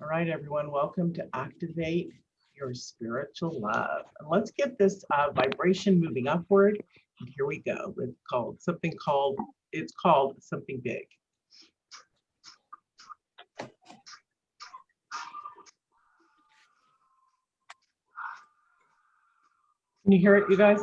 All right, everyone, welcome to Activate Your Spiritual Love. And let's get this vibration moving upward. And here we go with it's called Something Big. Can you hear it, you guys?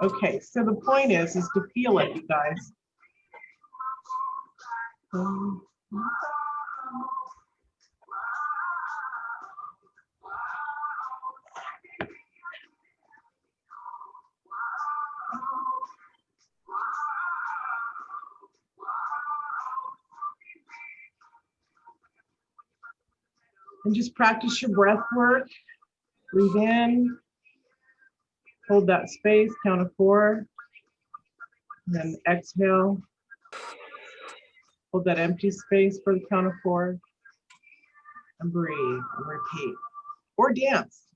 Okay, so the point is to feel it, you guys. And just practice your breath work. Breathe in, hold that space, count of 4, and then exhale. Hold that empty space for the count of 4, and breathe and repeat. Or dance.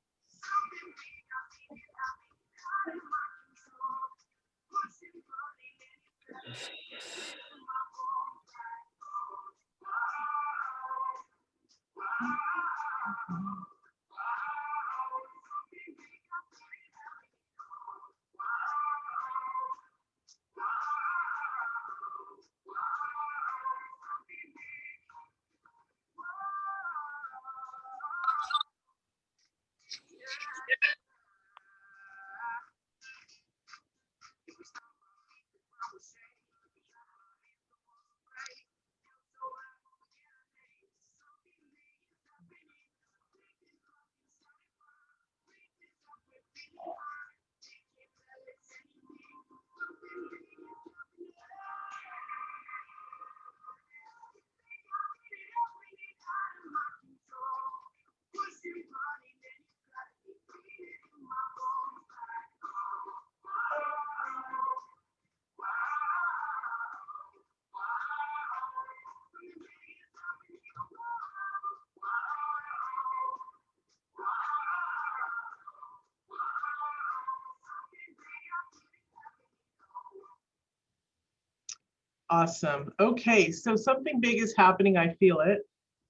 Awesome. Okay, so something big is happening. I feel it.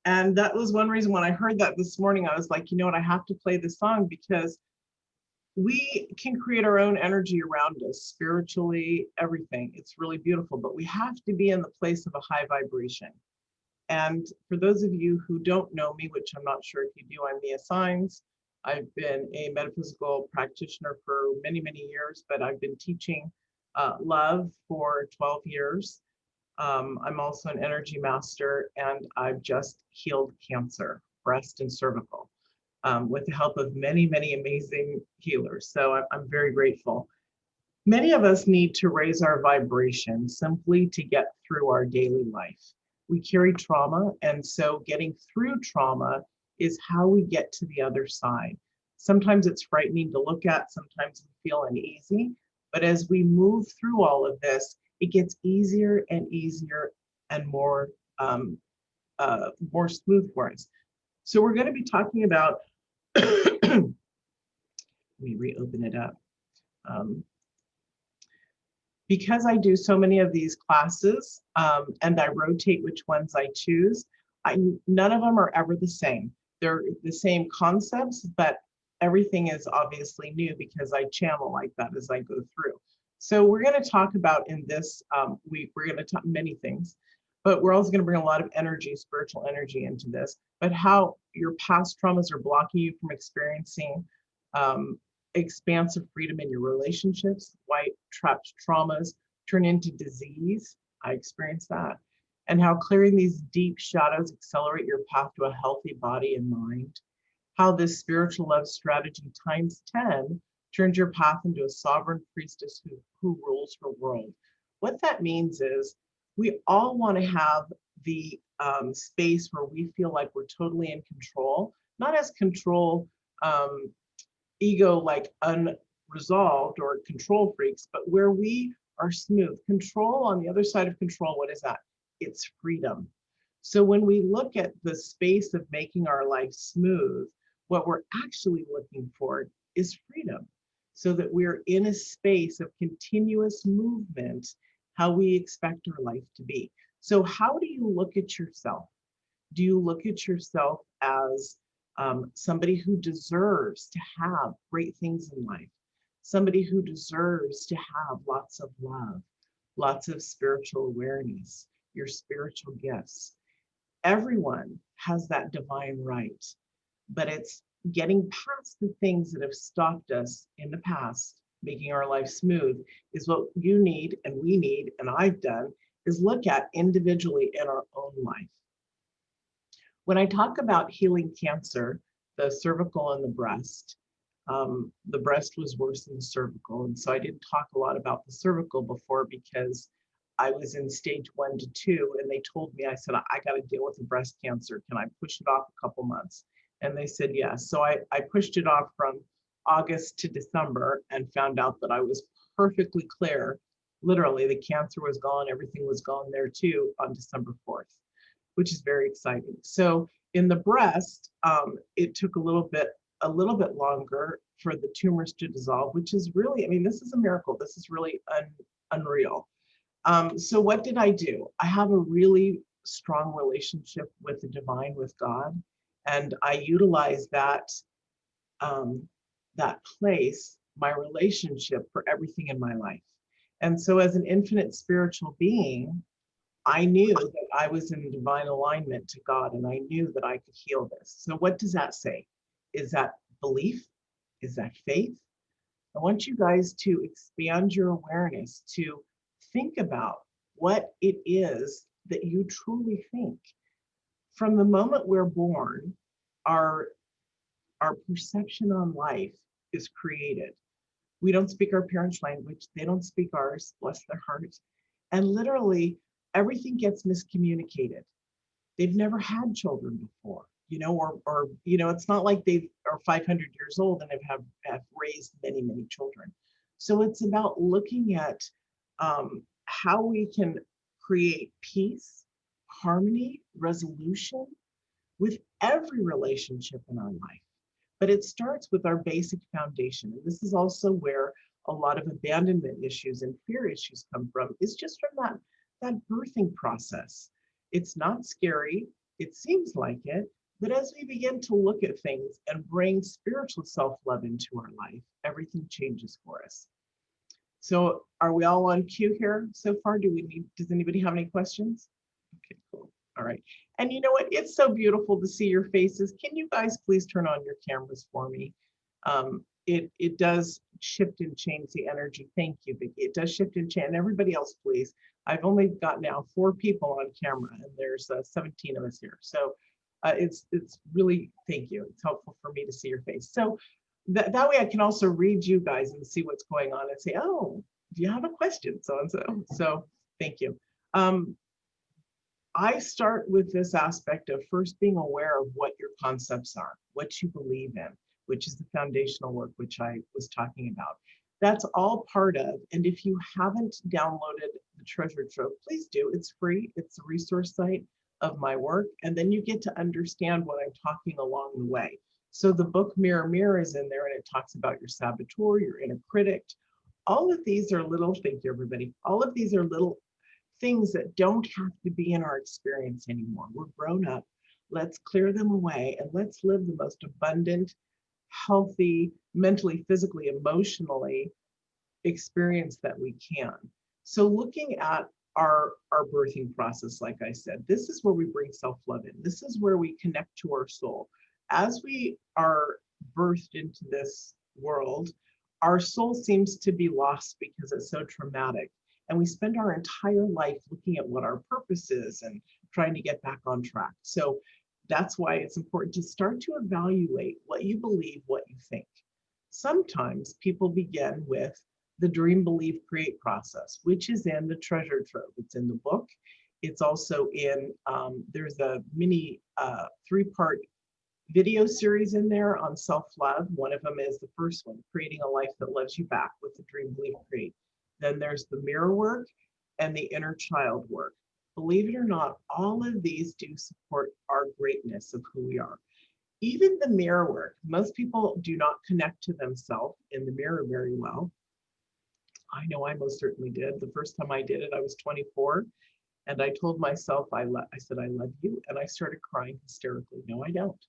And that was one reason when I heard that this morning, I was like, you know what, I have to play this song because we can create our own energy around us, spiritually, everything. It's really beautiful, but we have to be in the place of a high vibration. And for those of you who don't know me, which I'm not sure if you do, I'm Mia Signs. I've been a metaphysical practitioner for many, many years, but I've been teaching love for 12 years. I'm also an energy master, and I've just healed cancer, breast and cervical, with the help of many, many amazing healers. So I'm very grateful. Many of us need to raise our vibration simply to get through our daily life. We carry trauma, and so getting through trauma is how we get to the other side. Sometimes it's frightening to look at, sometimes we feel uneasy, but as we move through all of this, it gets easier and easier and more smooth for us. So we're going to be talking about, let me reopen it up. Because I do so many of these classes and I rotate which ones I choose, none of them are ever the same. They're the same concepts, but everything is obviously new because I channel like that as I go through. So we're going to talk about in this week, we're going to talk many things, but we're also going to bring a lot of energy, spiritual energy into this, but how your past traumas are blocking you from experiencing expansive freedom in your relationships, why trapped traumas turn into disease. I experienced that. And how clearing these deep shadows accelerate your path to a healthy body and mind. How this spiritual love strategy times 10 turns your path into a sovereign priestess who rules her world. What that means is we all want to have the space where we feel like we're totally in control, not as control ego like resolved or control freaks, but where we are smooth. Control, on the other side of control, what is that? It's freedom. So when we look at the space of making our life smooth, what we're actually looking for is freedom, so that we're in a space of continuous movement, how we expect our life to be. So how do you look at yourself? Do you look at yourself as somebody who deserves to have great things in life? Somebody who deserves to have lots of love, lots of spiritual awareness, your spiritual gifts. Everyone has that divine right, but it's getting past the things that have stopped us in the past, making our life smooth, is what you need and we need, and I've done, is look at individually in our own life. When I talk about healing cancer, the cervical and the breast was worse than the cervical. And so I didn't talk a lot about the cervical before because I was in stage 1 to 2, and they told me, I said, I got to deal with the breast cancer. Can I push it off a couple months? And they said, yes. So I pushed it off from August to December and found out that I was perfectly clear. Literally, the cancer was gone. Everything was gone there too on December 4th, which is very exciting. So in the breast, it took a little bit longer for the tumors to dissolve, which is really, I mean, this is a miracle. This is really unreal. So what did I do? I have a really strong relationship with the divine, with God, and I utilize that place, my relationship, for everything in my life. And so as an infinite spiritual being, I knew that I was in divine alignment to God, and I knew that I could heal this. So what does that say? Is that belief? Is that faith? I want you guys to expand your awareness to think about what it is that you truly think. From the moment we're born, our perception on life is created. We don't speak our parents' language. They don't speak ours, bless their hearts. And literally, everything gets miscommunicated. They've never had children before, or it's not like they are 500 years old and have raised many, many children. So it's about looking at how we can create peace, harmony, resolution with every relationship in our life. But it starts with our basic foundation. And this is also where a lot of abandonment issues and fear issues come from, is just from that birthing process. It's not scary. It seems like it. But as we begin to look at things and bring spiritual self-love into our life, everything changes for us. So are we all on cue here so far? Does anybody have any questions? Okay, cool. All right. And you know what? It's so beautiful to see your faces. Can you guys please turn on your cameras for me? It does shift and change the energy. Thank you, Vicki. It does shift and change. And everybody else, please. I've only got now 4 people on camera, and there's 17 of us here. So it's really, thank you. It's helpful for me to see your face. So that way I can also read you guys and see what's going on and say, oh, do you have a question? So and so. So thank you. I start with this aspect of first being aware of what your concepts are, what you believe in, which is the foundational work, which I was talking about. That's all part of, and if you haven't downloaded the Treasure Trove, please do. It's free. It's a resource site of my work, and then you get to understand what I'm talking along the way. So the book Mirror, Mirror is in there, and it talks about your saboteur, your inner critic. All of these are little, thank you everybody, all of these are little things that don't have to be in our experience anymore. We're grown up. Let's clear them away and let's live the most abundant, healthy, mentally, physically, emotionally experience that we can. So looking at our birthing process, like I said, this is where we bring self-love in. This is where we connect to our soul. As we are birthed into this world, our soul seems to be lost because it's so traumatic. And we spend our entire life looking at what our purpose is and trying to get back on track. So that's why it's important to start to evaluate what you believe, what you think. Sometimes people begin with the dream, believe, create process, which is in the Treasure Trove. It's in the book. It's also in, there's a mini 3-part video series in there on self-love. One of them is the first one, Creating a Life That Loves You Back with the Dream, Believe, Create. Then there's the mirror work and the inner child work. Believe it or not, all of these do support our greatness of who we are. Even the mirror work, most people do not connect to themselves in the mirror very well. I know I most certainly did. The first time I did it, I was 24, and I told myself, I said, I love you, and I started crying hysterically. No, I don't.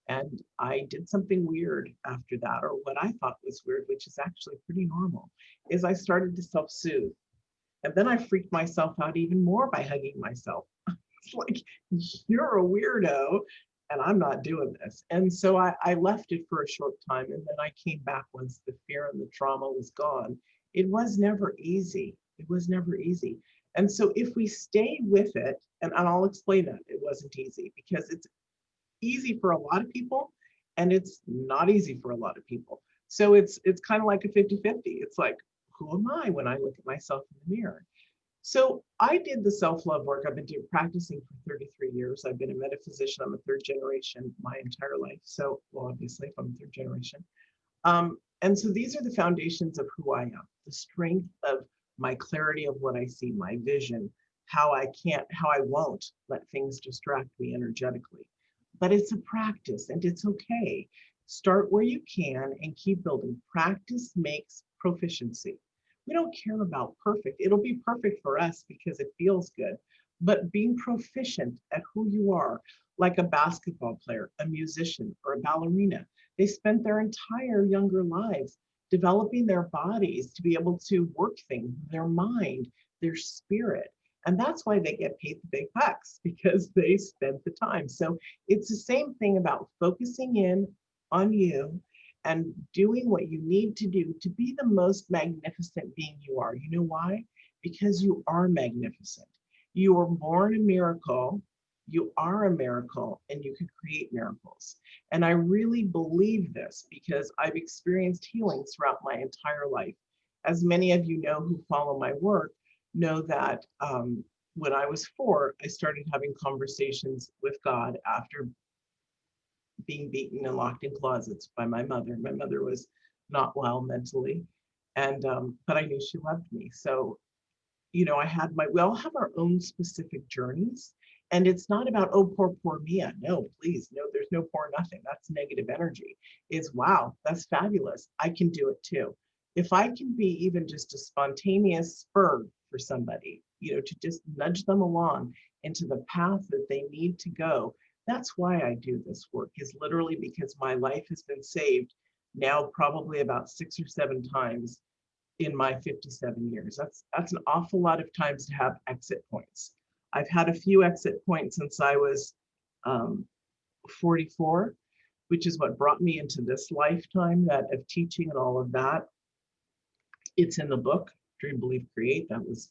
And I did something weird after that, or what I thought was weird, which is actually pretty normal, is I started to self-soothe. And then I freaked myself out even more by hugging myself. It's like, you're a weirdo, and I'm not doing this. And so I left it for a short time, and then I came back once the fear and the trauma was gone. It was never easy. It was never easy. And so if we stay with it, and I'll explain that, it wasn't easy because it's easy for a lot of people and it's not easy for a lot of people. So it's kind of like a 50-50. It's like, who am I when I look at myself in the mirror? So I did the self-love work. I've been practicing for 33 years. I've been a metaphysician. I'm a third generation my entire life. So, well, obviously, if I'm third generation. And so these are the foundations of who I am, the strength of my clarity of what I see, my vision, how I won't let things distract me energetically. But it's a practice and it's okay. Start where you can and keep building. Practice makes proficiency. We don't care about perfect. It'll be perfect for us because it feels good. But being proficient at who you are, like a basketball player, a musician, or a ballerina, they spent their entire younger lives developing their bodies to be able to work things, their mind, their spirit. And that's why they get paid the big bucks, because they spent the time. So it's the same thing about focusing in on you and doing what you need to do to be the most magnificent being you are. You know why? Because you are magnificent. You were born a miracle. You are a miracle, and you can create miracles. And I really believe this because I've experienced healing throughout my entire life. As many of you know who follow my work know that when I was 4, I started having conversations with God after being beaten and locked in closets by my mother. My mother was not well mentally, and but I knew she loved me. So, you know, we all have our own specific journeys. And it's not about, oh, poor Mia. No, please, no, there's no poor nothing. That's negative energy. It's, wow, that's fabulous. I can do it too. If I can be even just a spontaneous spur for somebody, you know, to just nudge them along into the path that they need to go, that's why I do this work, is literally because my life has been saved now probably about 6 or 7 times in my 57 years. That's an awful lot of times to have exit points. I've had a few exit points since I was 44, which is what brought me into this lifetime of teaching and all of that. It's in the book, Dream, Believe, Create. That was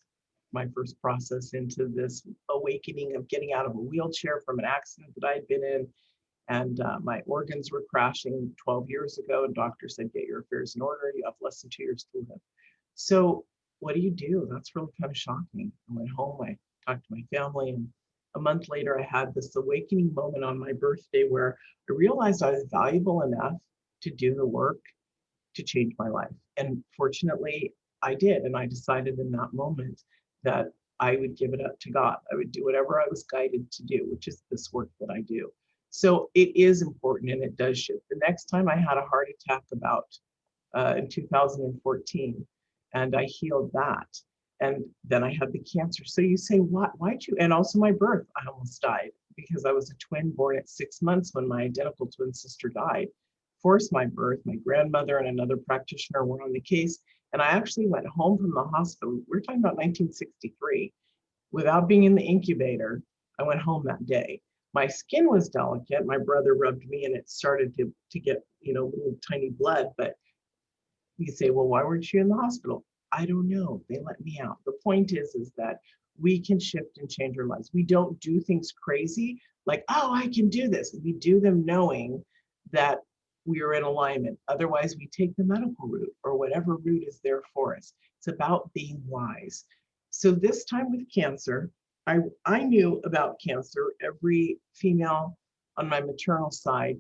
my first process into this awakening of getting out of a wheelchair from an accident that I'd been in. And my organs were crashing 12 years ago. And doctor said, get your affairs in order. You have less than 2 years to live. So what do you do? That's really kind of shocking. I went home, I talked to my family, and a month later I had this awakening moment on my birthday where I realized I was valuable enough to do the work to change my life. And fortunately, I did. And I decided in that moment that I would give it up to God. I would do whatever I was guided to do, which is this work that I do. So it is important and it does shift. The next time I had a heart attack in 2014, and I healed that. And then I had the cancer. So you say, why'd you? And also my birth, I almost died because I was a twin born at 6 months when my identical twin sister died. Forced my birth. My grandmother and another practitioner were on the case. And I actually went home from the hospital. We're talking about 1963. Without being in the incubator, I went home that day. My skin was delicate. My brother rubbed me and it started to get, you know, little tiny blood. But you say, well, why weren't you in the hospital? I don't know. They let me out. The point is that we can shift and change our lives. We don't do things crazy like, oh, I can do this. We do them knowing that we are in alignment. Otherwise, we take the medical route or whatever route is there for us. It's about being wise. So this time with cancer, I knew about cancer. Every female on my maternal side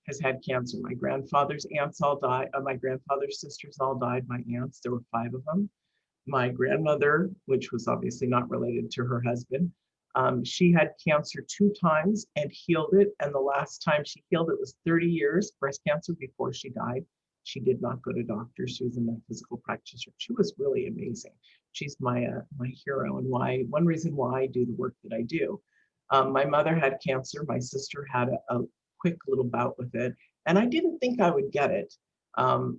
has had cancer. My grandfather's aunts all died. My grandfather's sisters all died. My aunts, there were 5 of them. My grandmother, which was obviously not related to her husband, she had cancer 2 times and healed it. And the last time she healed it was 30 years, breast cancer, before she died. She did not go to doctors. She was a metaphysical practitioner. She was really amazing. She's my hero, and one reason why I do the work that I do. My mother had cancer. My sister had a quick little bout with it, and I didn't think I would get it. And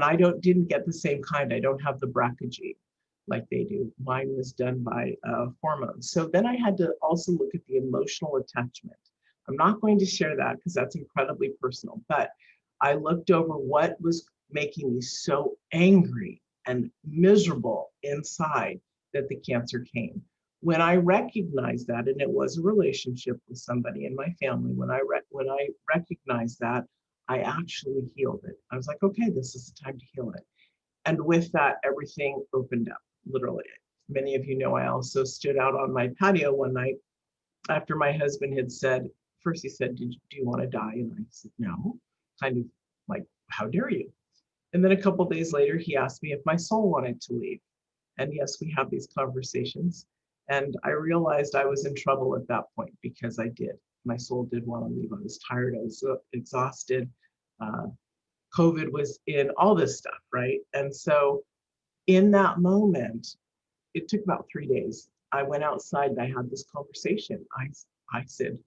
I didn't get the same kind. I don't have the BRCA gene like they do. Mine was done by hormones. So then I had to also look at the emotional attachment. I'm not going to share that because that's incredibly personal, but I looked over what was making me so angry and miserable inside that the cancer came. When I recognized that, and it was a relationship with somebody in my family, when I recognized that, I actually healed it. I was like, okay, this is the time to heal it. And with that, everything opened up, literally. Many of you know I also stood out on my patio one night after my husband had said, first he said, do you want to die? And I said, no, kind of like, how dare you? And then a couple of days later, he asked me if my soul wanted to leave. And yes, we have these conversations. And I realized I was in trouble at that point because I did. My soul did want to leave. I was tired. I was exhausted. COVID was in, all this stuff, right? And so in that moment, it took about 3 days. I went outside and I had this conversation. I said,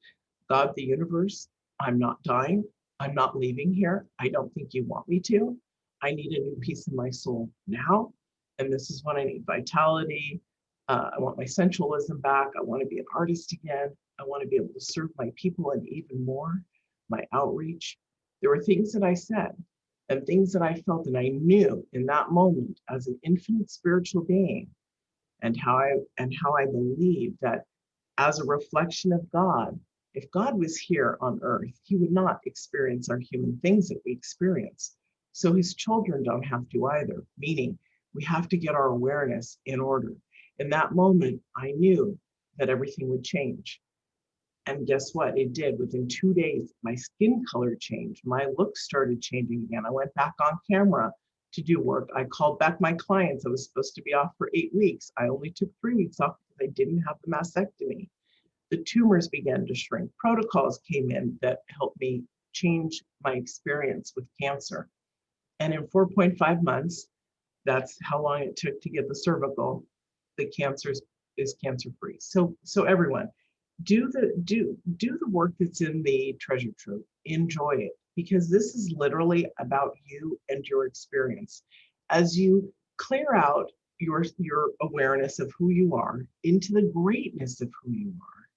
God, the universe, I'm not dying. I'm not leaving here. I don't think you want me to. I need a new piece in my soul now. And this is when I need vitality. I want my sensualism back. I want to be an artist again. I want to be able to serve my people and even more, my outreach. There were things that I said and things that I felt, and I knew in that moment as an infinite spiritual being, and how I believe that as a reflection of God, if God was here on earth, he would not experience our human things that we experience. So his children don't have to either, meaning we have to get our awareness in order. In that moment, I knew that everything would change. And guess what? It did. Within 2 days, my skin color changed. My look started changing again. I went back on camera to do work. I called back my clients. I was supposed to be off for 8 weeks. I only took 3 weeks off because I didn't have the mastectomy. The tumors began to shrink. Protocols came in that helped me change my experience with cancer. And in 4.5 months, that's how long it took to get the cervical, the cancer is cancer-free. So everyone, do the work that's in the treasure trove. Enjoy it, because this is literally about you and your experience. As you clear out your awareness of who you are into the greatness of who you are,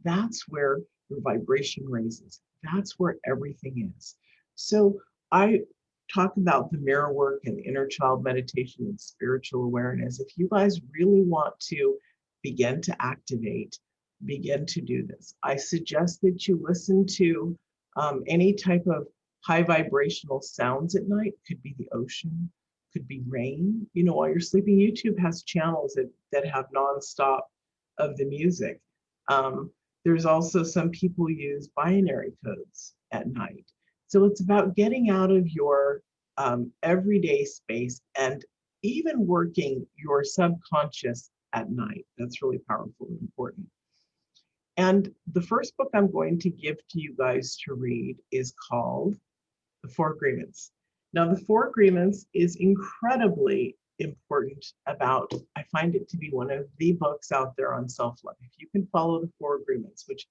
that's where your vibration raises. That's where everything is. So I talk about the mirror work and inner child meditation and spiritual awareness. If you guys really want to begin to activate, begin to do this, I suggest that you listen to any type of high vibrational sounds at night. Could be the ocean, could be rain. You know, while you're sleeping, YouTube has channels that have nonstop of the music. There's also some people use binary codes at night. So it's about getting out of your everyday space and even working your subconscious at night. That's really powerful and important. And the first book I'm going to give to you guys to read is called The 4 Agreements. Now, The 4 Agreements is incredibly important I find it to be one of the books out there on self-love. If you can follow the 4 Agreements, which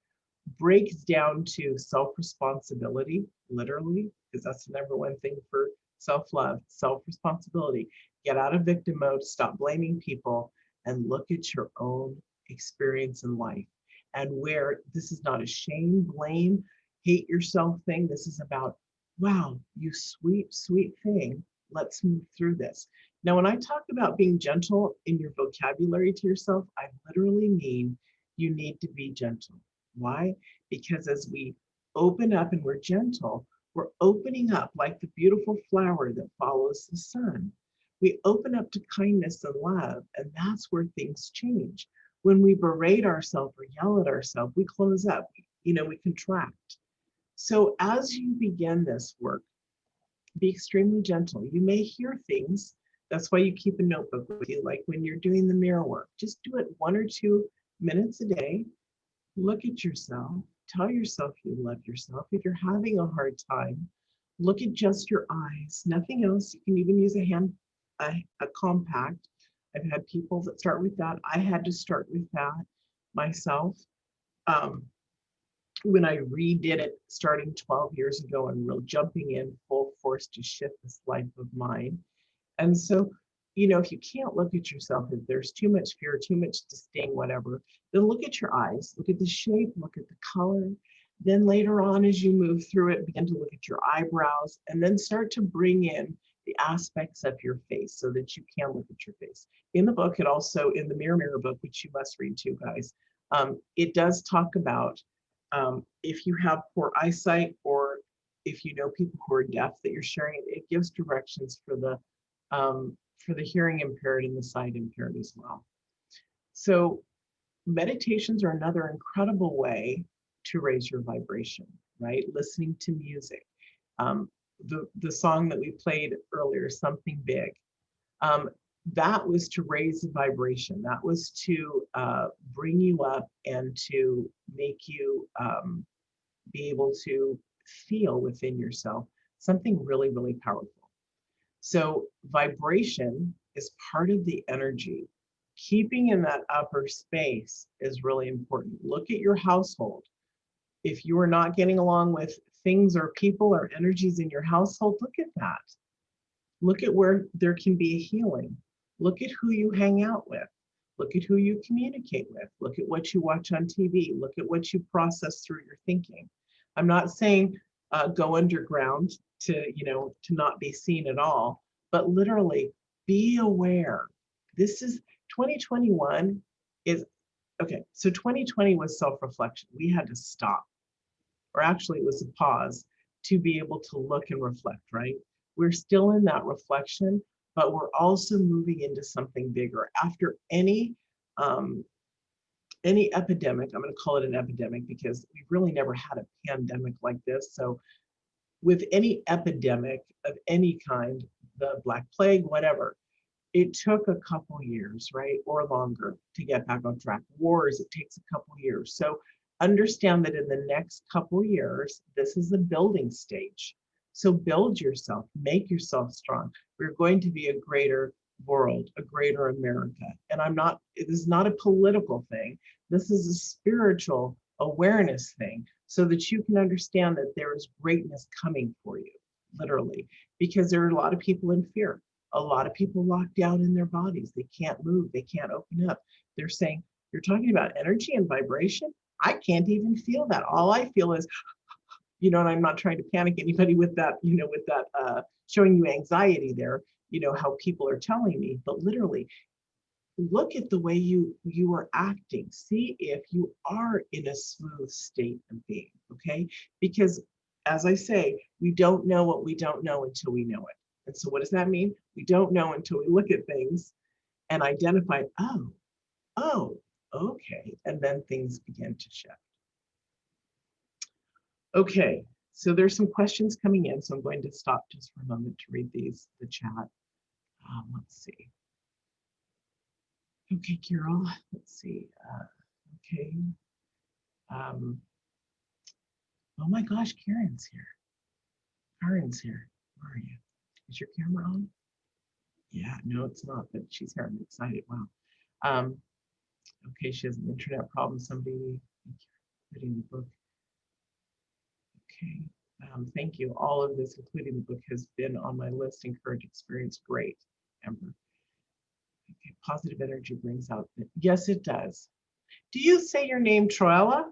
breaks down to self-responsibility, literally, because that's the number one thing for self-love, self-responsibility. Get out of victim mode, stop blaming people, and look at your own experience in life. And where this is not a shame, blame, hate yourself thing. This is about, wow, you sweet, sweet thing. Let's move through this. Now, when I talk about being gentle in your vocabulary to yourself, I literally mean you need to be gentle. Why? Because as we open up and we're gentle, we're opening up like the beautiful flower that follows the sun. We open up to kindness and love, and that's where things change. When we berate ourselves or yell at ourselves, we close up. we contract. So as you begin this work, be extremely gentle. You may hear things. That's why you keep a notebook with you. Like when you're doing the mirror work, just do it 1 or 2 minutes a day. Look at yourself. Tell yourself you love yourself. If you're having a hard time, look at just your eyes, nothing else. You can even use a compact. I've had people that start with that. I had to start with that myself. When I redid it starting 12 years ago and really jumping in full force to shift this life of mine. And so, if you can't look at yourself, if there's too much fear, too much disdain, whatever, then look at your eyes, look at the shape, look at the color. Then later on, as you move through it, begin to look at your eyebrows and then start to bring in the aspects of your face so that you can look at your face. In the book, it also, in the Mirror book, which you must read too, guys, it does talk about if you have poor eyesight or if you know people who are deaf that you're sharing it, it gives directions for the hearing impaired and the sight impaired as well. So meditations are another incredible way to raise your vibration, right? Listening to music. The song that we played earlier, Something Big, that was to raise the vibration. That was to bring you up and to make you be able to feel within yourself something really, really powerful. So vibration is part of the energy. Keeping in that upper space is really important. Look at your household. If you are not getting along with things or people or energies in your household, look at that. Look at where there can be a healing. Look at who you hang out with. Look at who you communicate with. Look at what you watch on TV. Look at what you process through your thinking. I'm not saying go underground to not be seen at all, but literally be aware. This is 2021 is okay. So 2020 was self-reflection. We had to stop, or actually it was a pause to be able to look and reflect, right? We're still in that reflection, but we're also moving into something bigger. After any epidemic, I'm going to call it an epidemic because we've really never had a pandemic like this. So with any epidemic of any kind, the Black Plague, whatever, it took a couple years, right? Or longer to get back on track. Wars, it takes a couple years. So understand that in the next couple years, this is the building stage. So build yourself, make yourself strong. We're going to be a greater world, a greater America. And it is not a political thing. This is a spiritual awareness thing so that you can understand that there is greatness coming for you, literally, because there are a lot of people in fear. A lot of people locked down in their bodies. They can't move. They can't open up. They're saying, you're talking about energy and vibration? I can't even feel that. All I feel is, and I'm not trying to panic anybody with that, showing you anxiety there, how people are telling me, but literally look at the way you are acting. See if you are in a smooth state of being, okay? Because as I say, we don't know what we don't know until we know it. And so what does that mean? We don't know until we look at things and identify, oh, okay. And then things begin to shift. Okay, so there's some questions coming in, so I'm going to stop just for a moment to read the chat. Let's see. Okay, Carol, let's see. Okay. Oh my gosh, Karen's here. Karen's here. Where are you? Is your camera on? Yeah, no, it's not, but she's here. I'm excited. Wow. Okay, she has an internet problem. Somebody reading the book. Okay. Thank you. All of this, including the book, has been on my list. Encourage, experience. Great, Amber. Okay, positive energy brings out. Yes, it does. Do you say your name, Troella?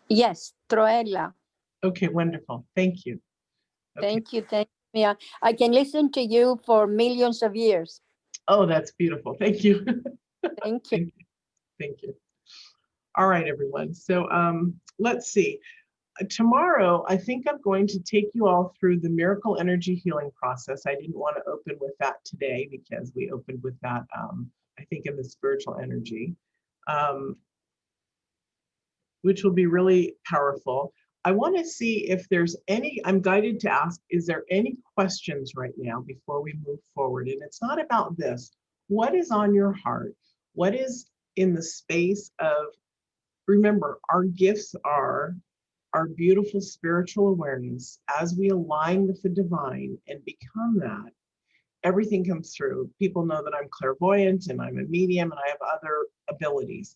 Yes, Troella. Okay, wonderful. Thank you. Okay. Thank you. Thank you. I can listen to you for millions of years. Oh, that's beautiful. Thank you. Thank you. Thank you. Thank you. All right, everyone. So let's see. Tomorrow, I think I'm going to take you all through the miracle energy healing process. I didn't want to open with that today because we opened with that, I think, in the spiritual energy. which will be really powerful. I want to see if there's any, I'm guided to ask, is there any questions right now before we move forward? And it's not about this. What is on your heart? What is in the space of, remember, our gifts are our beautiful spiritual awareness. As we align with the divine and become that, everything comes through. People know that I'm clairvoyant and I'm a medium and I have other abilities.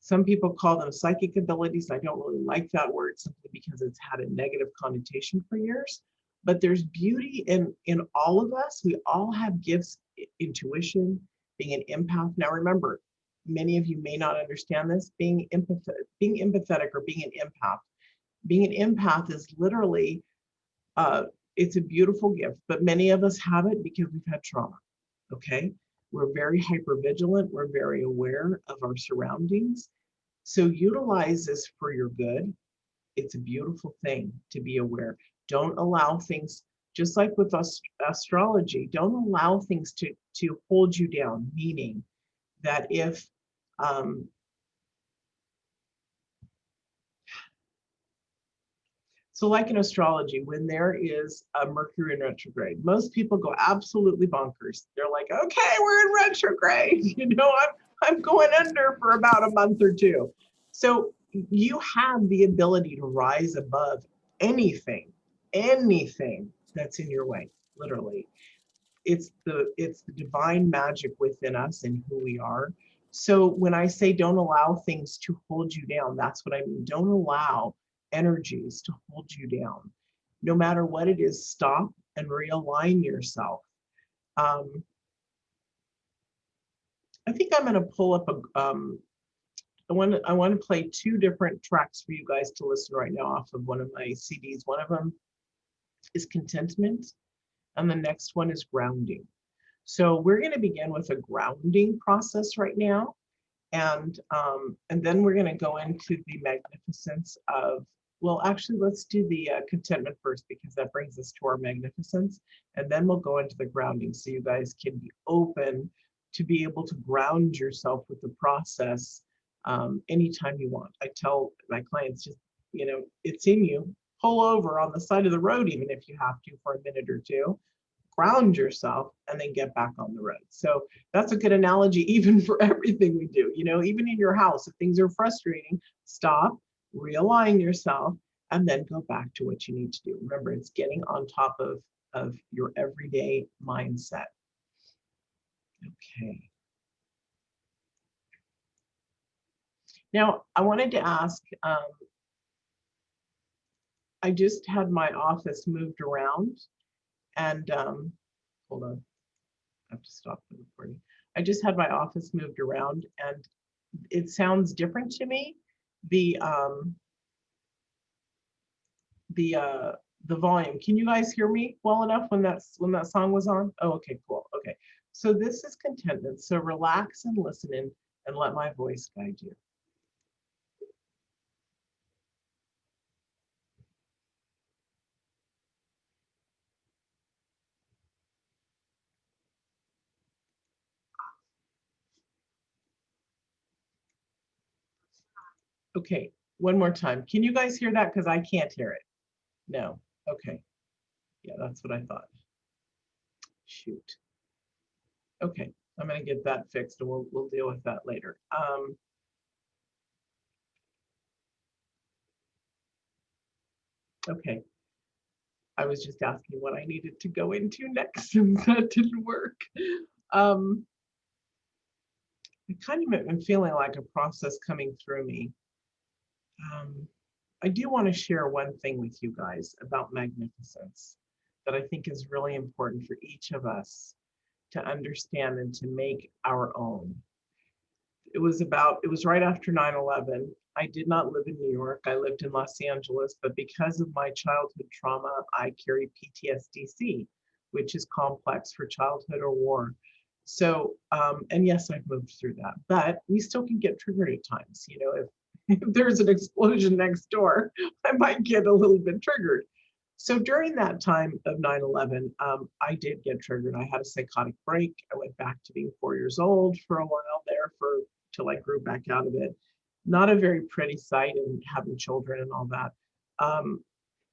Some people call them psychic abilities. I don't really like that word simply because it's had a negative connotation for years. But there's beauty in all of us. We all have gifts, intuition, being an empath. Now remember, many of you may not understand this, being empathetic or being an empath. Being an empath is literally, it's a beautiful gift, but many of us have it because we've had trauma, okay? We're very hypervigilant. We're very aware of our surroundings. So utilize this for your good. It's a beautiful thing to be aware. Don't allow things, just like with astrology, don't allow things to hold you down, meaning that if, so like in astrology, when there is a Mercury in retrograde, most people go absolutely bonkers. They're like, okay, we're in retrograde. You know, I'm going under for about a month or two. So you have the ability to rise above anything that's in your way, literally. It's the divine magic within us and who we are. So when I say don't allow things to hold you down, that's what I mean. Don't allow energies to hold you down. No matter what it is, stop and realign yourself. I think I'm going to pull up I want to play two different tracks for you guys to listen right now off of one of my CDs. One of them is Contentment, and the next one is Grounding. So we're going to begin with a grounding process right now, and then we're going to go into the magnificence of, well, actually, let's do the contentment first because that brings us to our magnificence, and then we'll go into the grounding so you guys can be open to be able to ground yourself with the process anytime you want. I tell my clients, just, you know, it's in you. Pull over on the side of the road, even if you have to for a minute or two. Ground yourself and then get back on the road. So that's a good analogy even for everything we do. You know, even in your house, if things are frustrating, stop, realign yourself, and then go back to what you need to do. Remember, it's getting on top of your everyday mindset. Okay. Now, I wanted to ask, I just had my office moved around and hold on, I have to stop the recording. I just had my office moved around and it sounds different to me. The volume. Can you guys hear me well enough when that song was on? Oh, okay, cool. Okay. So this is Contentment. So relax and listen in and let my voice guide you. Okay, one more time. Can you guys hear that? Because I can't hear it. No. Okay. Yeah, that's what I thought. Shoot. Okay, I'm gonna get that fixed and we'll deal with that later. Okay. I was just asking what I needed to go into next and that didn't work. I kind of am feeling like a process coming through me. I do want to share one thing with you guys about magnificence that I think is really important for each of us to understand and to make our own. It was right after 9/11. I did not live in New York. I lived in Los Angeles, but because of my childhood trauma, I carry PTSD, which is complex for childhood or war. So, and yes, I've moved through that, but we still can get triggered at times. You know, if there's an explosion next door, I might get a little bit triggered. So during that time of 9/11, I did get triggered. I had a psychotic break. I went back to being 4 years old for a while there for till I grew back out of it. Not a very pretty sight, and having children and all that.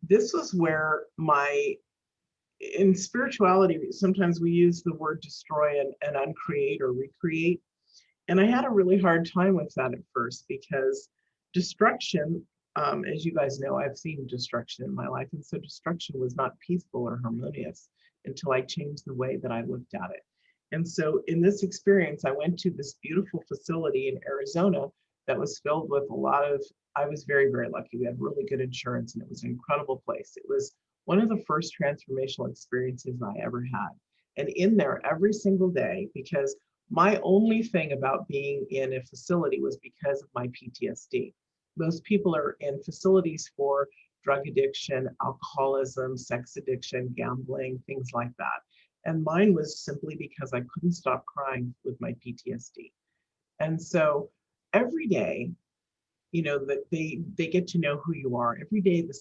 This was where in spirituality, sometimes we use the word destroy and uncreate or recreate. And I had a really hard time with that at first, because destruction, as you guys know, I've seen destruction in my life. And so destruction was not peaceful or harmonious until I changed the way that I looked at it. And so in this experience, I went to this beautiful facility in Arizona that was filled with I was very, very lucky. We had really good insurance, and it was an incredible place. It was one of the first transformational experiences I ever had. And in there every single day, because my only thing about being in a facility was because of my PTSD. Most people are in facilities for drug addiction, alcoholism, sex addiction, gambling, things like that. And mine was simply because I couldn't stop crying with my PTSD. And so every day, that they get to know who you are. Every day, the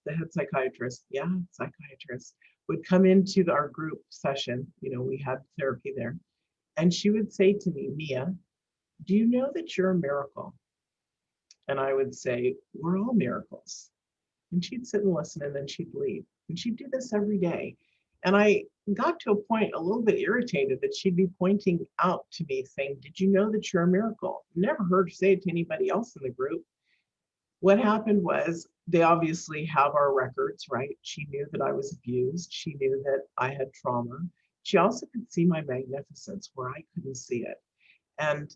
head psychiatrist, psychiatrist, would come into our group session. We had therapy there. And she would say to me, Mia, do you know that you're a miracle? And I would say, we're all miracles. And she'd sit and listen, and then she'd leave. And she'd do this every day. And I got to a point a little bit irritated that she'd be pointing out to me saying, did you know that you're a miracle? Never heard her say it to anybody else in the group. What happened was, they obviously have our records, right? She knew that I was abused. She knew that I had trauma. She also could see my magnificence where I couldn't see it. And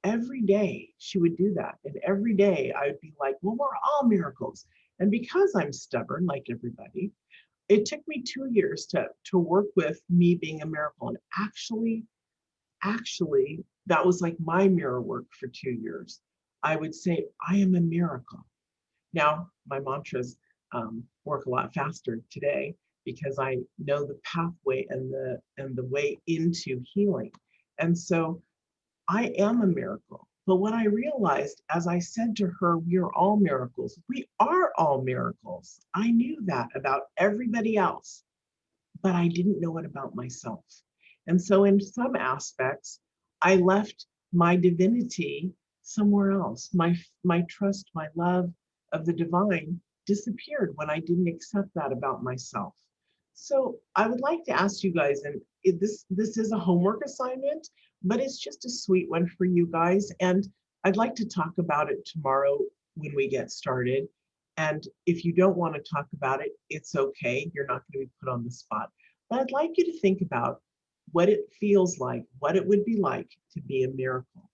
every day she would do that. And every day I would be like, well, we're all miracles. And because I'm stubborn, like everybody, it took me 2 years to work with me being a miracle. And actually, that was like my mirror work for 2 years. I would say, I am a miracle. Now, my mantras work a lot faster today, because I know the pathway and the way into healing. And so I am a miracle. But what I realized, as I said to her, we are all miracles. We are all miracles. I knew that about everybody else, but I didn't know it about myself. And so in some aspects, I left my divinity somewhere else. My trust, my love of the divine disappeared when I didn't accept that about myself. So I would like to ask you guys, and this is a homework assignment, but it's just a sweet one for you guys. And I'd like to talk about it tomorrow when we get started. And if you don't want to talk about it, it's okay. You're not going to be put on the spot. But I'd like you to think about what it feels like, what it would be like to be a miracle.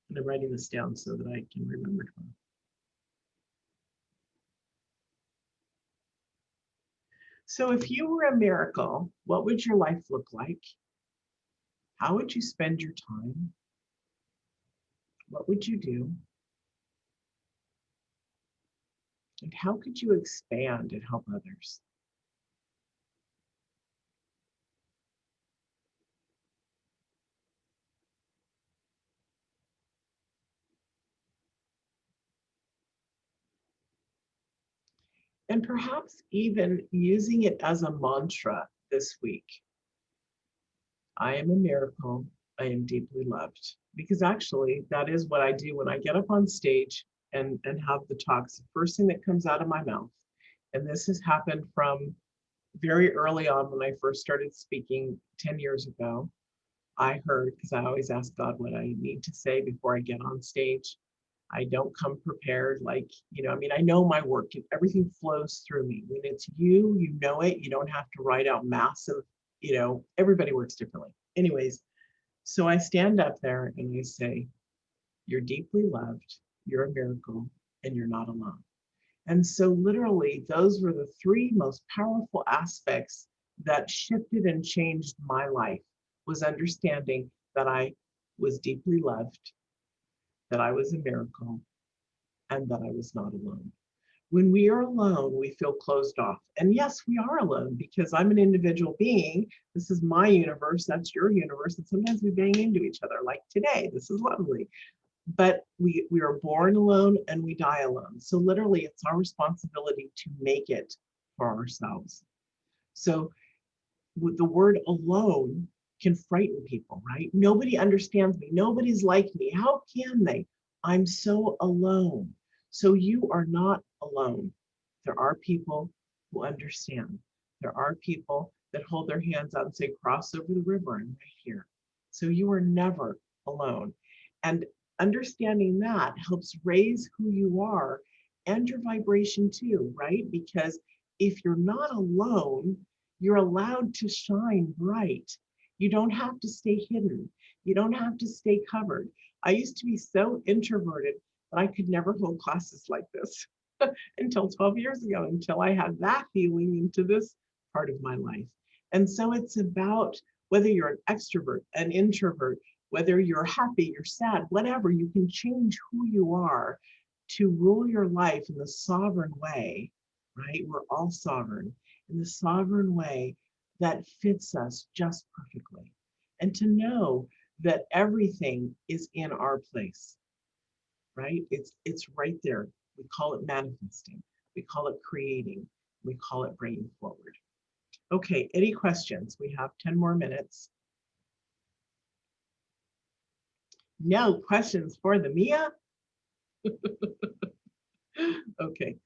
And I'm writing this down so that I can remember tomorrow. So if you were a miracle, what would your life look like? How would you spend your time? What would you do? And how could you expand and help others? And perhaps even using it as a mantra this week. I am a miracle. I am deeply loved. Because actually, that is what I do when I get up on stage and have the talks. The first thing that comes out of my mouth, and this has happened from very early on when I first started speaking 10 years ago, I heard, because I always ask God what I need to say before I get on stage. I don't come prepared, like, I know my work, everything flows through me. When it's you know it, you don't have to write out massive, everybody works differently. Anyways, so I stand up there and I say, you're deeply loved, you're a miracle, and you're not alone. And so literally, those were the 3 most powerful aspects that shifted and changed my life, was understanding that I was deeply loved, that I was a miracle, and that I was not alone. When we are alone, we feel closed off. And yes, we are alone, because I'm an individual being. This is my universe, that's your universe. And sometimes we bang into each other, like today. This is lovely. But we are born alone and we die alone. So literally, it's our responsibility to make it for ourselves. So with the word alone, can frighten people, right? Nobody understands me. Nobody's like me. How can they? I'm so alone. So you are not alone. There are people who understand. There are people that hold their hands out and say, cross over the river, I'm right here. So you are never alone. And understanding that helps raise who you are and your vibration too, right? Because if you're not alone, you're allowed to shine bright. You don't have to stay hidden. You don't have to stay covered. I used to be so introverted that I could never hold classes like this until 12 years ago, until I had that healing into this part of my life. And so it's about whether you're an extrovert, an introvert, whether you're happy, you're sad, whatever, you can change who you are to rule your life in the sovereign way, right? We're all sovereign in the sovereign way that fits us just perfectly. And to know that everything is in our place, right? It's right there. We call it manifesting. We call it creating. We call it bringing forward. Okay, any questions? We have 10 more minutes. No questions for the Mia? Okay,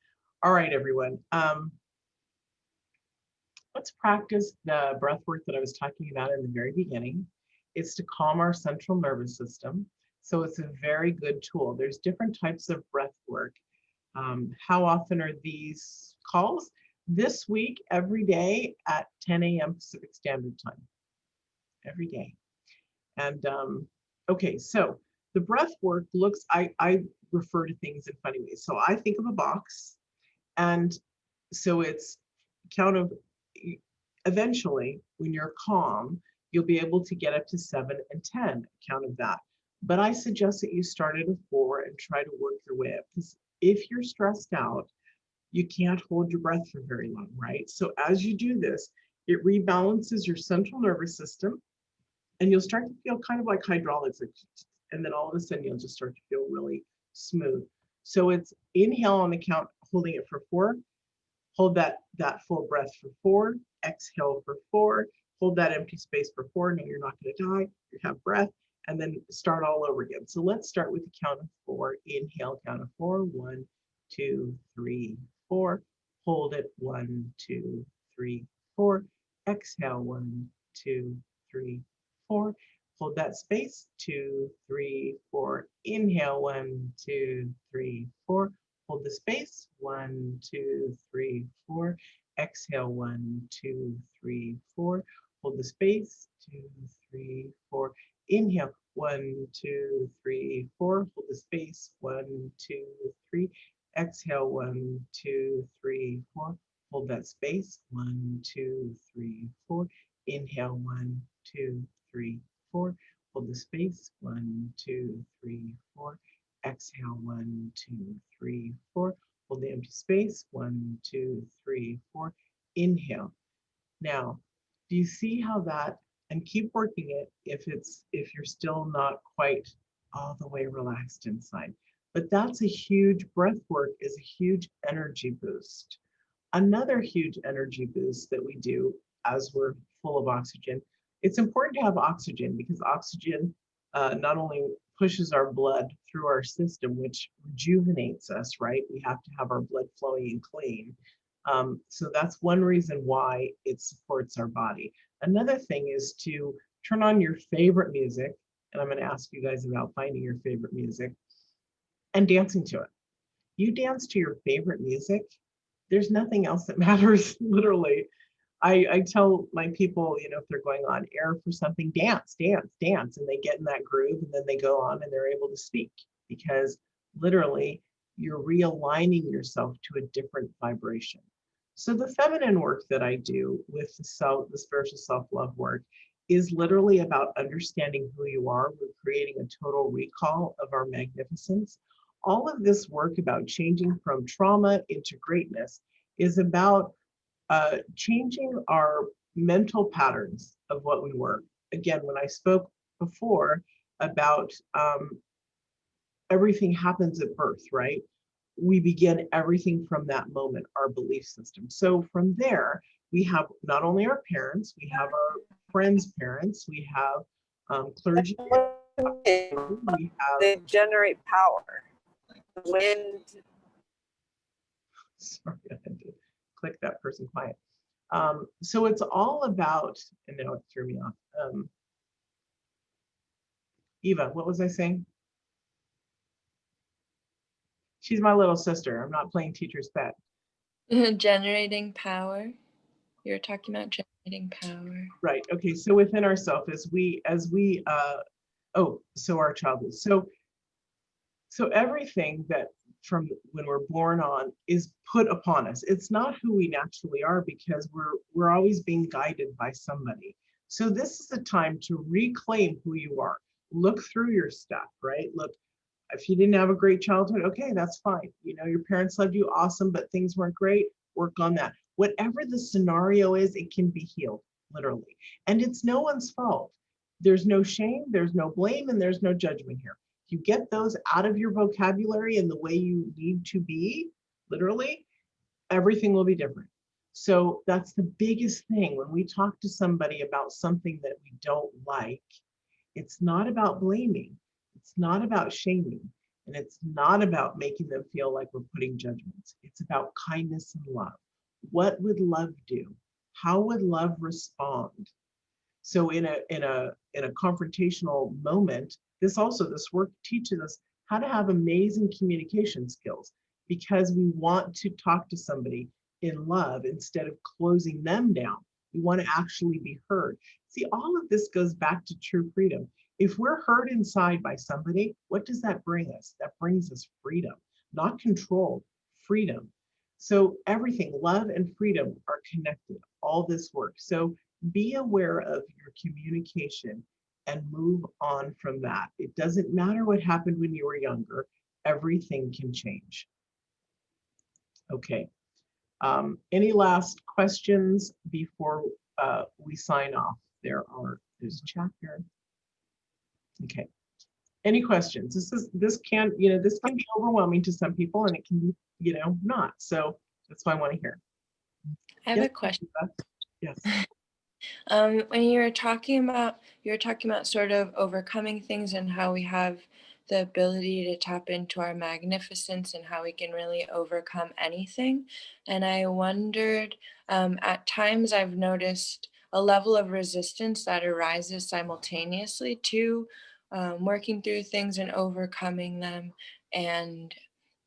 all right, everyone. Let's practice the breath work that I was talking about in the very beginning. It's to calm our central nervous system. So it's a very good tool. There's different types of breath work. How often are these calls? This week, every day at 10 a.m. Pacific Standard Time. Every day. And okay, so the breath work looks, I refer to things in funny ways. So I think of a box, and so it's count of, eventually, when you're calm, you'll be able to get up to 7 and 10, count of that. But I suggest that you start at a 4 and try to work your way up, because if you're stressed out, you can't hold your breath for very long, right? So as you do this, it rebalances your central nervous system, and you'll start to feel kind of like hydraulics, and then all of a sudden you'll just start to feel really smooth. So it's inhale on the count, holding it for 4, hold that full breath for 4, exhale for 4, hold that empty space for 4. No, you're not going to die. You have breath, and then start all over again. So let's start with the count of 4. Inhale, count of 4. 1, 2, 3, 4. Hold it. 1, 2, 3, 4. Exhale. 1, 2, 3, 4. Hold that space. 2, 3, 4. Inhale. 1, 2, 3, 4. Hold the space. 1, 2, 3, 4. Exhale. 1, 2, 3, 4. Hold the space. 2, 3, 4. Inhale. 1, 2, 3, 4. Hold the space. 1, 2, 3. Exhale. 1, 2, 3, 4. Hold that space. 1, 2, 3, 4. Inhale. 1, 2, 3, 4. Hold the space. 1, 2, 3, 4. Exhale. 1, 2, 3, 4. Hold the empty space. 1, 2, 3, 4. Inhale. Now, do you see how that, and keep working it if you're still not quite all the way relaxed inside. But that's a huge, breath work is a huge energy boost. Another huge energy boost that we do as we're full of oxygen, it's important to have oxygen, because oxygen not only pushes our blood through our system, which rejuvenates us, right? We have to have our blood flowing and clean. So that's one reason why it supports our body. Another thing is to turn on your favorite music, and I'm going to ask you guys about finding your favorite music and dancing to it. You dance to your favorite music, there's nothing else that matters, literally. I tell my people, you know, if they're going on air for something, dance, dance, dance, and they get in that groove, and then they go on and they're able to speak, because literally you're realigning yourself to a different vibration. So the feminine work that I do with the spiritual self-love work is literally about understanding who you are. We're creating a total recall of our magnificence. All of this work about changing from trauma into greatness is about changing our mental patterns of what we were. Again, when I spoke before about everything happens at birth, right? We begin everything from that moment, our belief system. So from there, we have not only our parents, we have our friends' parents, we have clergy, we have, They generate power. Wind. sorry, I had to click that person quiet. So it's all about, and now it threw me off. Eva, what was I saying? She's my little sister. I'm not playing teacher's pet. Generating power. You're talking about generating power. Right. Okay. So within ourselves, so our childhood. So everything that from when we're born on is put upon us. It's not who we naturally are because we're always being guided by somebody. So this is a time to reclaim who you are. Look through your stuff, right? Look, if you didn't have a great childhood, okay, that's fine. You know, your parents loved you, awesome, but things weren't great, work on that. Whatever the scenario is, it can be healed, literally. And it's no one's fault. There's no shame, there's no blame, and there's no judgment here. If you get those out of your vocabulary and the way you need to be, literally, everything will be different. So that's the biggest thing when we talk to somebody about something that we don't like. It's not about blaming. It's not about shaming. And it's not about making them feel like we're putting judgments. It's about kindness and love. What would love do? How would love respond? So in a confrontational moment, this work teaches us how to have amazing communication skills because we want to talk to somebody in love instead of closing them down. We want to actually be heard. See, all of this goes back to true freedom. If we're heard inside by somebody, what does that bring us? That brings us freedom, not control, freedom. So everything, love and freedom are connected, all this work. So be aware of your communication and move on from that. It doesn't matter what happened when you were younger, everything can change. Okay. Any last questions before we sign off? There's a chat here. Okay. Any questions? This can be overwhelming to some people and it can be, not. So that's why I want to hear. I have a question. Yes. When you were talking about sort of overcoming things and how we have the ability to tap into our magnificence and how we can really overcome anything. And I wondered, at times I've noticed a level of resistance that arises simultaneously to working through things and overcoming them. And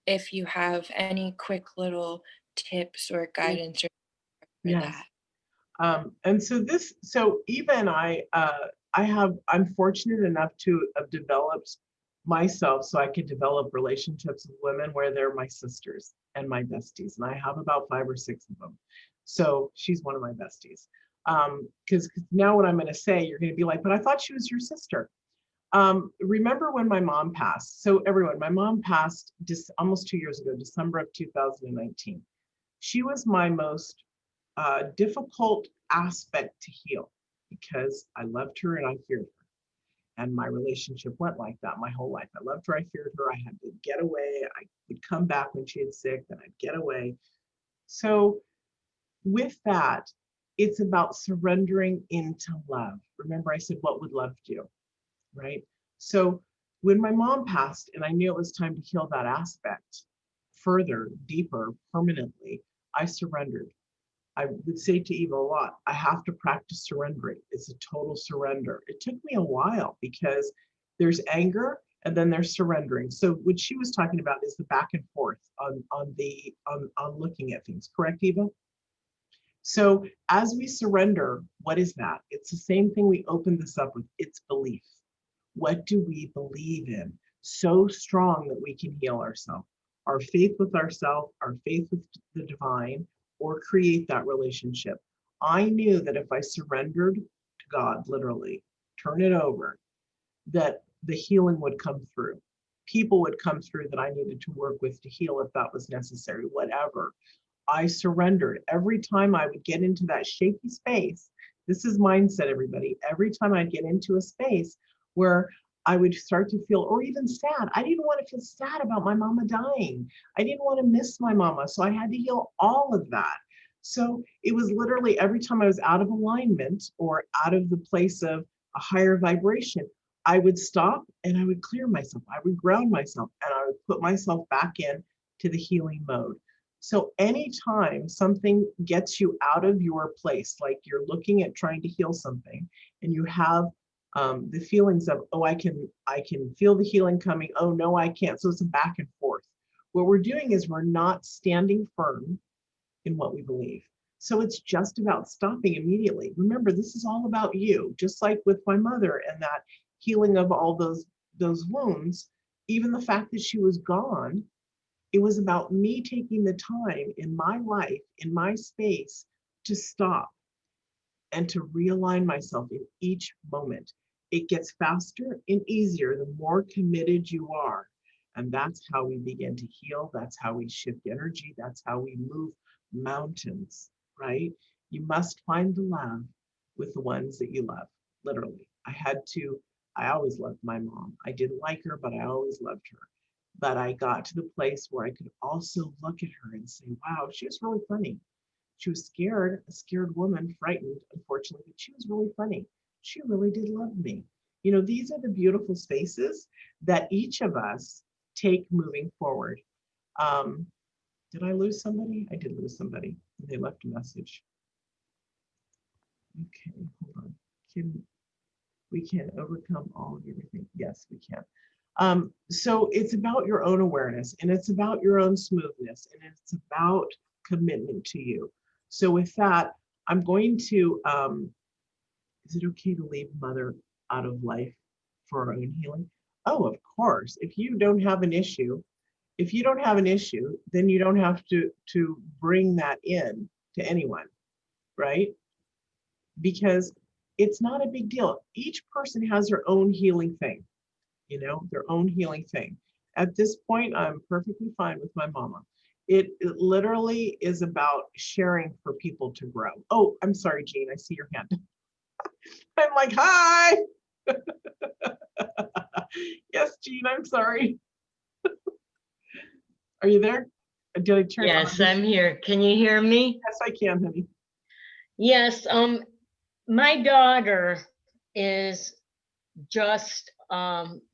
if you have any quick little tips or guidance for that. And so Eva and I'm fortunate enough to have developed myself so I could develop relationships with women where they're my sisters and my besties. And I have about 5 or 6 of them. So she's one of my besties. Because now what I'm going to say, you're going to be like, but I thought she was your sister. Remember when my mom passed? So everyone, my mom passed almost 2 years ago, December of 2019. She was my most difficult aspect to heal because I loved her and I feared her. And my relationship went like that my whole life. I loved her, I feared her, I had to get away. I would come back when she had sick, then I'd get away. So with that, it's about surrendering into love. Remember I said, what would love do, right? So when my mom passed and I knew it was time to heal that aspect further, deeper, permanently, I surrendered. I would say to Eva a lot, I have to practice surrendering. It's a total surrender. It took me a while because there's anger and then there's surrendering. So what she was talking about is the back and forth on looking at things. Correct, Eva? So as we surrender, what is that? It's the same thing we opened this up with. It's belief. What do we believe in? So strong that we can heal ourselves. Our faith with ourselves, our faith with the divine, or create that relationship. I knew that if I surrendered to God, literally, turn it over, that the healing would come through. People would come through that I needed to work with to heal if that was necessary, whatever. I surrendered. Every time I would get into that shaky space, this is mindset, everybody. Every time I'd get into a space where I would start to feel, or even sad. I didn't want to feel sad about my mama dying. I didn't want to miss my mama. So I had to heal all of that. So it was literally every time I was out of alignment or out of the place of a higher vibration, I would stop and I would clear myself. I would ground myself and I would put myself back in to the healing mode. So anytime something gets you out of your place, like you're looking at trying to heal something and you have the feelings of, oh, I can feel the healing coming. Oh, no, I can't. So it's a back and forth. What we're doing is we're not standing firm in what we believe. So it's just about stopping immediately. Remember, this is all about you, just like with my mother and that healing of all those wounds. Even the fact that she was gone, it was about me taking the time in my life, in my space, to stop and to realign myself in each moment. It gets faster and easier the more committed you are. And that's how we begin to heal. That's how we shift energy. That's how we move mountains, right? You must find the love with the ones that you love, literally. I always loved my mom. I didn't like her, but I always loved her. But I got to the place where I could also look at her and say, wow, she was really funny. She was scared, a scared woman, frightened, unfortunately, but she was really funny. She really did love me. You know, these are the beautiful spaces that each of us take moving forward. Did I lose somebody? I did lose somebody. They left a message. Okay, hold on. We can overcome all of everything. Yes, we can. So it's about your own awareness and it's about your own smoothness and it's about commitment to you. So with that, I'm going to, is it okay to leave Mother out of life for our own healing? Oh, of course. If you don't have an issue, then you don't have to bring that in to anyone, right? Because it's not a big deal. Each person has their own healing thing, you know, their own healing thing. At this point, I'm perfectly fine with my mama. It literally is about sharing for people to grow. Oh, I'm sorry, Jean, I see your hand. I'm like, hi. Yes, Jean, I'm sorry. Are you there? Did I turn? Yes, I'm here. Can you hear me? Yes, I can, honey. Yes, my daughter is just,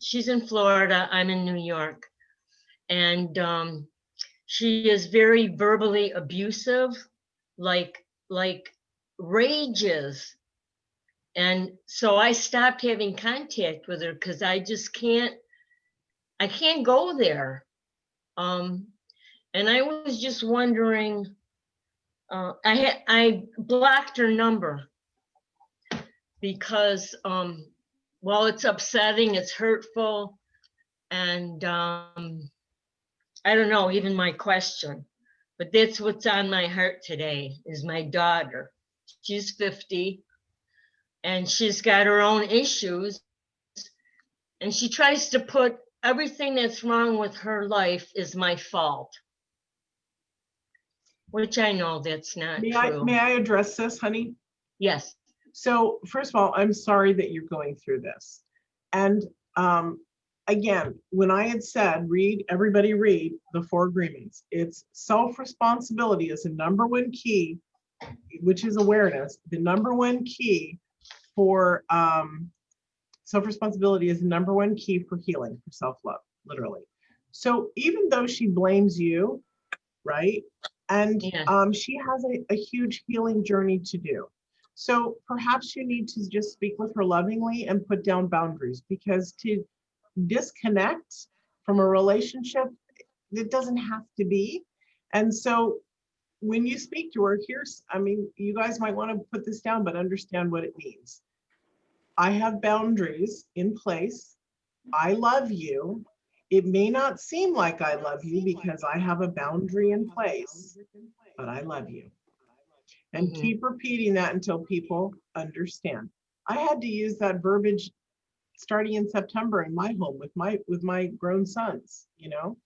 she's in Florida, I'm in New York. And she is very verbally abusive, like rages. And so I stopped having contact with her because I just can't go there. And I was just wondering, I blocked her number because well, it's upsetting, it's hurtful, and I don't know, even my question, but that's what's on my heart today is my daughter. She's 50 and she's got her own issues, and she tries to put everything that's wrong with her life is my fault, which I know that's not true. May I address this, honey? Yes. So first of all, I'm sorry that you're going through this. And again, when I had said, everybody read the 4 agreements, it's self-responsibility is the number one key, which is awareness. The number one key for self-responsibility is the number one key for healing, for self-love, literally. So even though she blames you, right? And Yeah. she has a huge healing journey to do. So perhaps you need to just speak with her lovingly and put down boundaries, because to disconnect from a relationship, it doesn't have to be. And so when you speak to her, you guys might want to put this down, but understand what it means. I have boundaries in place. I love you. It may not seem like I love you because I have a boundary in place, but I love you. And keep repeating that until people understand. I had to use that verbiage starting in September in my home with my grown sons, you know,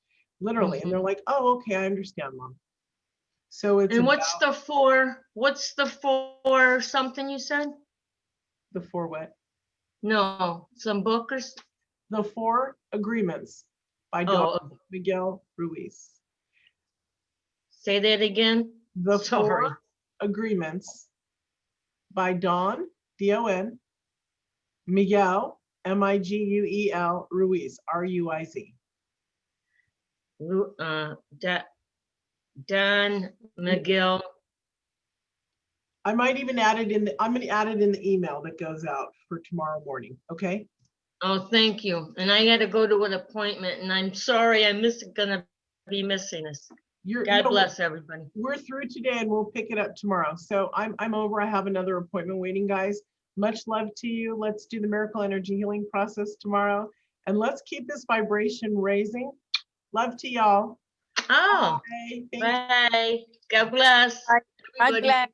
literally. And they're like, oh, okay, I understand, Mom. So it's and what's the 4 something you said? the 4 what? No, some book or The 4 agreements by Dr. Miguel Ruiz. Say that again. The Sorry. agreements by Don, D-O-N, Miguel, M-I-G-U-E-L, Ruiz, R-U-I-Z. Don McGill. I might even add it in I'm gonna add it in the email that goes out for tomorrow morning, okay? Oh, thank you. And I got to go to an appointment, and I'm sorry gonna be missing this. God No, bless everybody. we're through today and we'll pick it up tomorrow. So I'm over. I have another appointment waiting, guys. Much love to you. Let's do the miracle energy healing process tomorrow. And let's keep this vibration raising. Love to y'all. Oh, Bye. Thank you. bye. God bless. Bye. everybody. God bless.